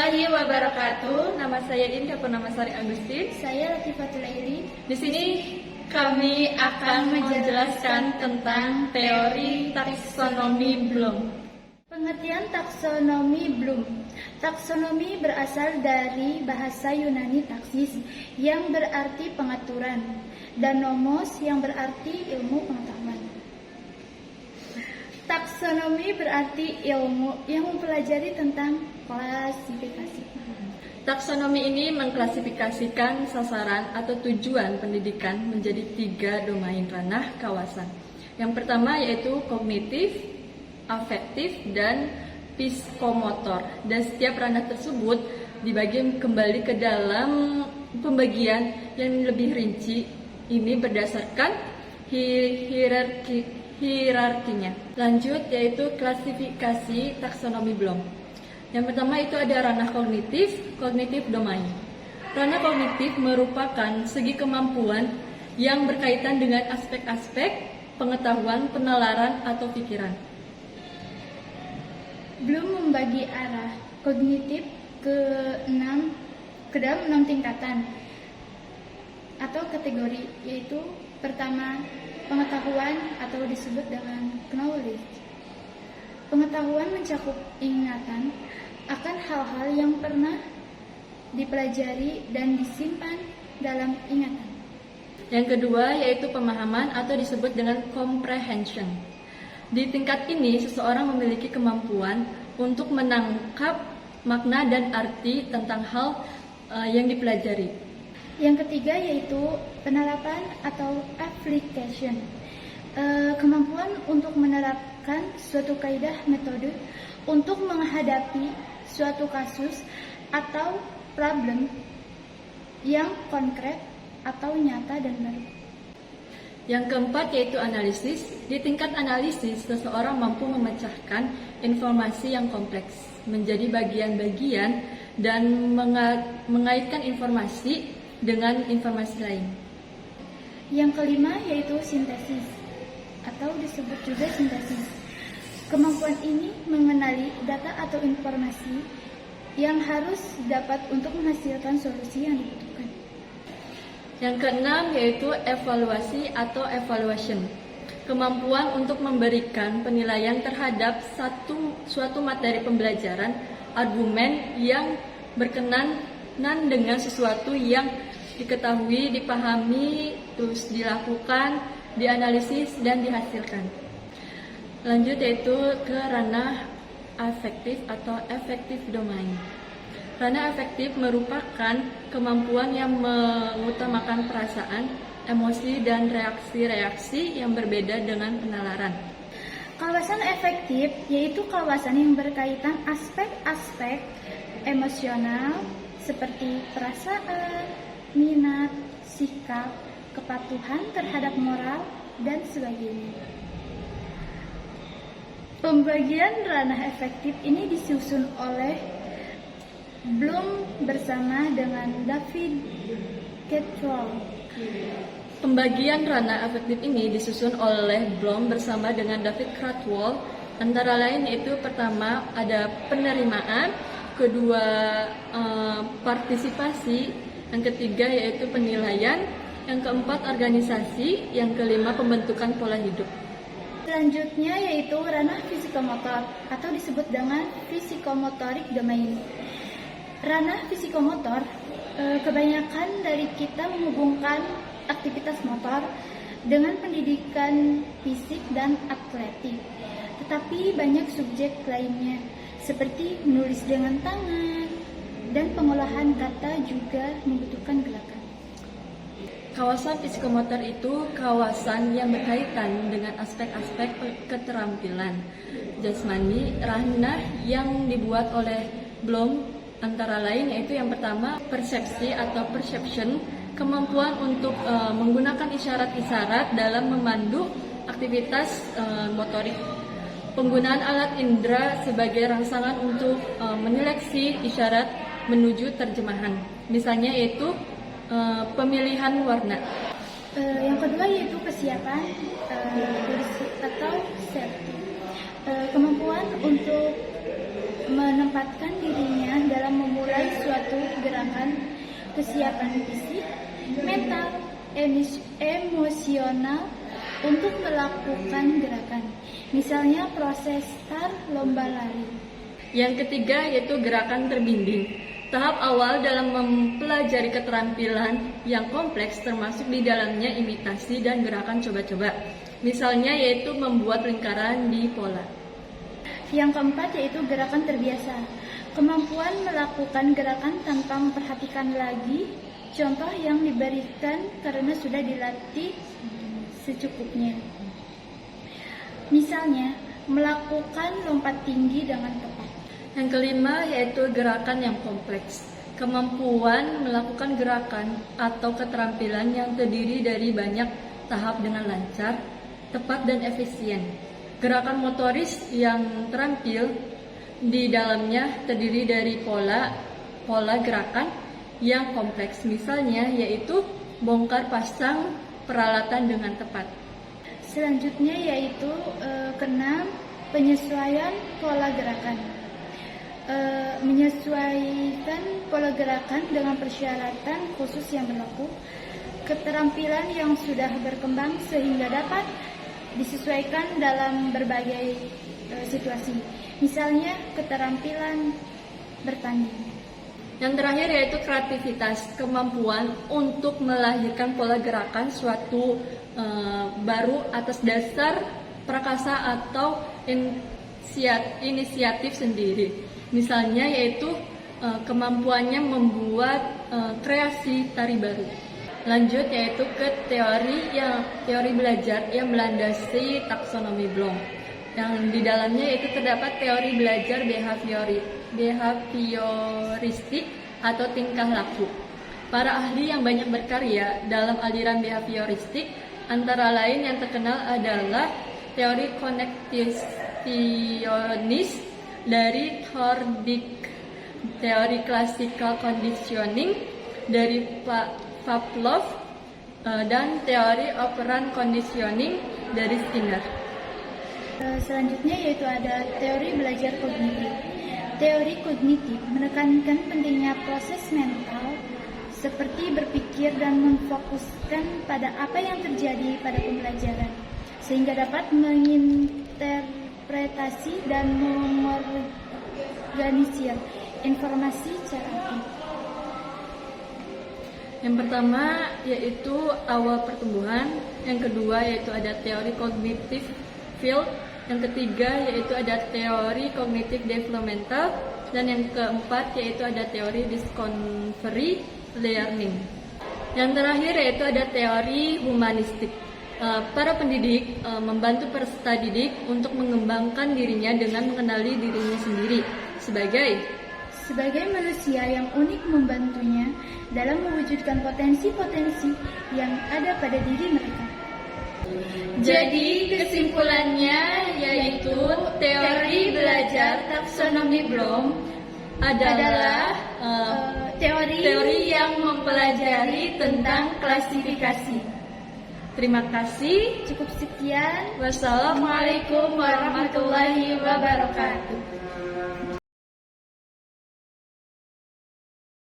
warahmatullahi wabarakatuh. Nama saya Indah Purnamasari Agustin. Saya Latifatul Aili. Di sini kami akan menjelaskan tentang teori taksonomi Bloom. Pengertian taksonomi Bloom. Taksonomi berasal dari bahasa Yunani taksis yang berarti pengaturan dan nomos yang berarti ilmu pengetahuan. Taksonomi berarti ilmu yang mempelajari tentang klasifikasi. Taksonomi ini mengklasifikasikan sasaran atau tujuan pendidikan menjadi 3 domain ranah kawasan. Yang pertama yaitu kognitif, afektif, dan psikomotor. Dan setiap ranah tersebut dibagi kembali ke dalam pembagian yang lebih rinci. Ini berdasarkan hierarkinya. Lanjut yaitu klasifikasi taksonomi Bloom. Yang pertama itu ada ranah kognitif domain. Ranah kognitif merupakan segi kemampuan yang berkaitan dengan aspek-aspek pengetahuan, penalaran, atau pikiran. Bloom membagi arah kognitif ke dalam 6 tingkatan atau kategori, yaitu pertama, pengetahuan atau disebut dengan knowledge. Pengetahuan mencakup ingatan akan hal-hal yang pernah dipelajari dan disimpan dalam ingatan. Yang kedua yaitu pemahaman atau disebut dengan comprehension. Di tingkat ini seseorang memiliki kemampuan untuk menangkap makna dan arti tentang hal yang dipelajari. Yang ketiga yaitu penerapan atau application. Kemampuan untuk menerapkan suatu kaidah metode untuk menghadapi suatu kasus atau problem yang konkret atau nyata dan baru. Yang keempat yaitu analisis. Di tingkat analisis, seseorang mampu memecahkan informasi yang kompleks menjadi bagian-bagian dan mengaitkan informasi dengan informasi lain. Yang kelima yaitu sintesis atau disebut juga sintesis. Kemampuan ini mengenali data atau informasi yang harus dapat untuk menghasilkan solusi yang dibutuhkan. Yang keenam yaitu evaluasi atau evaluation. Kemampuan untuk memberikan penilaian terhadap suatu materi pembelajaran, argumen yang berkenaan dengan sesuatu yang diketahui, dipahami, terus dilakukan, dianalisis, dan dihasilkan. Lanjut yaitu ke ranah afektif atau affective domain. Ranah afektif merupakan kemampuan yang mengutamakan perasaan, emosi, dan reaksi-reaksi yang berbeda dengan penalaran. Kawasan afektif yaitu kawasan yang berkaitan aspek-aspek emosional seperti perasaan, minat, sikap, kepatuhan terhadap moral, dan sebagainya. Pembagian ranah afektif ini disusun oleh Bloom bersama dengan David Caldwell. Pembagian ranah afektif ini disusun oleh Bloom bersama dengan David Caldwell. Antara lain yaitu pertama ada penerimaan, kedua partisipasi, yang ketiga yaitu penilaian, yang keempat organisasi, yang kelima pembentukan pola hidup. Selanjutnya yaitu ranah fisikomotor atau disebut dengan fisikomotorik domain. Ranah fisikomotor kebanyakan dari kita menghubungkan aktivitas motor dengan pendidikan fisik dan atletik. Tetapi banyak subjek lainnya seperti menulis dengan tangan dan pengolahan data juga membutuhkan gerakan. Kawasan psikomotor itu kawasan yang berkaitan dengan aspek-aspek keterampilan jasmani. Ranah yang dibuat oleh Bloom antara lain yaitu yang pertama persepsi atau perception, kemampuan untuk menggunakan isyarat-isyarat dalam memandu aktivitas motorik. Penggunaan alat indera sebagai rangsangan untuk menyeleksi isyarat menuju terjemahan. Misalnya yaitu pemilihan warna. Yang kedua yaitu kesiapan atau safety. Kemampuan untuk menempatkan dirinya dalam menilai suatu gerakan kesiapan fisik, mental, emosional untuk melakukan gerakan. Misalnya proses start lomba lari. Yang ketiga yaitu gerakan terbimbing. Tahap awal dalam mempelajari keterampilan yang kompleks termasuk di dalamnya imitasi dan gerakan coba-coba. Misalnya yaitu membuat lingkaran di pola. Yang keempat yaitu gerakan terbiasa. Kemampuan melakukan gerakan tanpa memperhatikan lagi contoh yang diberikan karena sudah dilatih secukupnya. Misalnya, melakukan lompat tinggi dengan tepat. Yang kelima yaitu gerakan yang kompleks. Kemampuan melakukan gerakan atau keterampilan yang terdiri dari banyak tahap dengan lancar, tepat dan efisien. Gerakan motoris yang terampil di dalamnya terdiri dari pola gerakan yang kompleks. Misalnya yaitu bongkar pasang peralatan dengan tepat. Selanjutnya yaitu keenam, penyesuaian pola gerakan. Menyesuaikan pola gerakan dengan persyaratan khusus yang berlaku, keterampilan yang sudah berkembang sehingga dapat disesuaikan dalam berbagai situasi. Misalnya keterampilan bertanding. Yang terakhir yaitu kreativitas, kemampuan untuk melahirkan pola gerakan suatu baru atas dasar prakasa atau inisiatif sendiri. Misalnya yaitu kemampuannya membuat kreasi tari baru. Lanjut yaitu ke teori belajar yang melandasi taksonomi Bloom. Yang di dalamnya yaitu terdapat teori belajar behavioristik atau tingkah laku. Para ahli yang banyak berkarya dalam aliran behavioristik antara lain yang terkenal adalah teori kognitionis dari Thorndike, teori classical conditioning dari Pavlov, dan teori operant conditioning dari Skinner. Selanjutnya yaitu ada teori belajar kognitif. Teori kognitif menekankan pentingnya proses mental seperti berpikir dan memfokuskan pada apa yang terjadi pada pembelajaran sehingga dapat menginterpretasi dan mengorganisir informasi secara aktif. Yang pertama yaitu awal pertumbuhan, yang kedua yaitu ada teori cognitive field, yang ketiga yaitu ada teori cognitive developmental, dan yang keempat yaitu ada teori discovery learning. Yang terakhir yaitu ada teori humanistik. Para pendidik membantu peserta didik untuk mengembangkan dirinya dengan mengenali dirinya sendiri sebagai manusia yang unik, membantunya dalam mewujudkan potensi-potensi yang ada pada diri mereka. Jadi kesimpulannya yaitu teori belajar taksonomi Bloom adalah teori yang mempelajari tentang klasifikasi. Terima kasih. Cukup sekian. Wassalamualaikum warahmatullahi wabarakatuh.